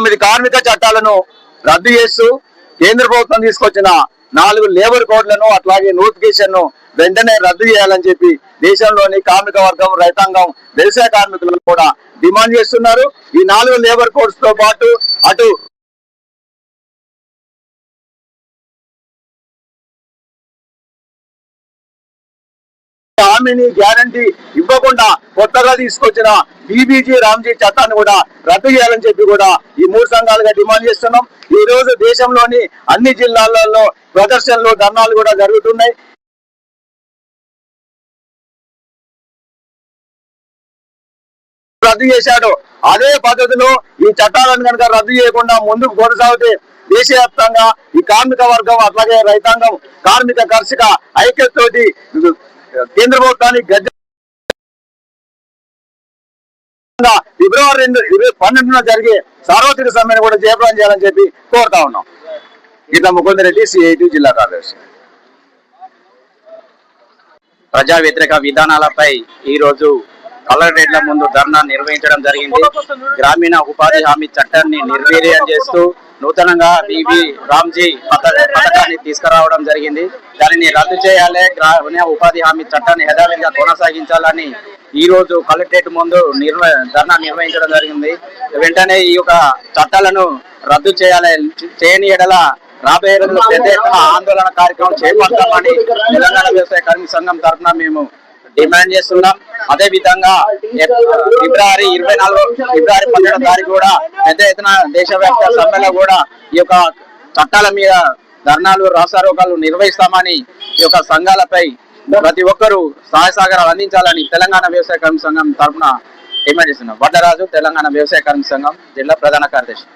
19 కార్మిక చట్టాలను రద్దు చేస్తూ కేంద్ర ప్రభుత్వం తీసుకొచ్చిన 4 లేబర్ కోడ్లను అట్లాగే నోటిఫికేషన్ ను వెంటనే రద్దు చేయాలని చెప్పి దేశంలోని కార్మిక వర్గం, రైతాంగం, వ్యవసాయ కార్మికులు కూడా డిమాండ్ చేస్తున్నారు. ఈ 4 లేబర్ కోడ్స్ తో పాటు అటు హామీని గ్యారంటీ ఇవ్వకుండా కొత్తగా తీసుకొచ్చిన బీబీజీ రామ్జీ చట్టాన్ని కూడా రద్దు చేయాలని చెప్పి కూడా ఈ 3 సంఘాలుగా డిమాండ్ చేస్తున్నాం. ఈ రోజు దేశంలోని అన్ని జిల్లాలలో ప్రదర్శనలు, ధర్నాలు కూడా జరుగుతున్నాయి. రద్దు చేశాడు అదే పద్ధతిలో ఈ చట్టాలను కనుక రద్దు చేయకుండా ముందుకు కొనసాగితే దేశవ్యాప్తంగా ఈ కార్మిక వర్గం అట్లాగే రైతాంగం, కార్మిక కర్షక ఐక్యతతోటి కేంద్ర ప్రభుత్వానికి ఫిబ్రవరి 12న జరిగే సార్వత్రిక సమ్మెను కూడా జయప్రదం చేయాలని చెప్పి కోరుతా ఉన్నాం. ఇట్లా ముకుందరెడ్డి, సిఐటి జిల్లా కార్యదర్శి. ప్రజా వ్యతిరేక విధానాలపై ఈ రోజు కలెక్టరేట్ల ముందు ధర్నా నిర్వహించడం జరిగింది. గ్రామీణ ఉపాధి హామీ చట్టాన్ని నిర్వీర్యం చేస్తూ నూతనంగా బీబీ రామ్జీ పథకాన్ని తీసుకురావడం జరిగింది. దానిని రద్దు చేయాలి, గ్రామీణ ఉపాధి హామీ చట్టాన్ని యథావిధిగా కొనసాగించాలని ఈ రోజు కలెక్టరేట్ ముందు ధర్నా నిర్వహించడం జరిగింది. వెంటనే ఈ యొక్క చట్టాలను రద్దు చేయని ఎడల రాబోయే రోజుల్లో పెద్ద ఎత్తున ఆందోళన కార్యక్రమం చేపడతామని తెలంగాణ వ్యవసాయ కార్మిక సంఘం తరఫున మేము డిమాండ్ చేస్తున్నాం. అదే విధంగా ఫిబ్రవరి 12వ తారీఖు కూడా పెద్ద ఎత్తున దేశవ్యాప్త సమ్మెలో కూడా ఈ యొక్క చట్టాల మీద ధర్నాలు, రాస్తారోకాలు నిర్వహిస్తామని ఈ యొక్క సంఘాలపై ప్రతి ఒక్కరూ సహాయ సహకారాలు అందించాలని తెలంగాణ వ్యవసాయ కార్మిక సంఘం తరఫున డిమాండ్ చేస్తున్నాం. వడ్డరాజు, తెలంగాణ వ్యవసాయ కార్మిక సంఘం జిల్లా ప్రధాన కార్యదర్శి.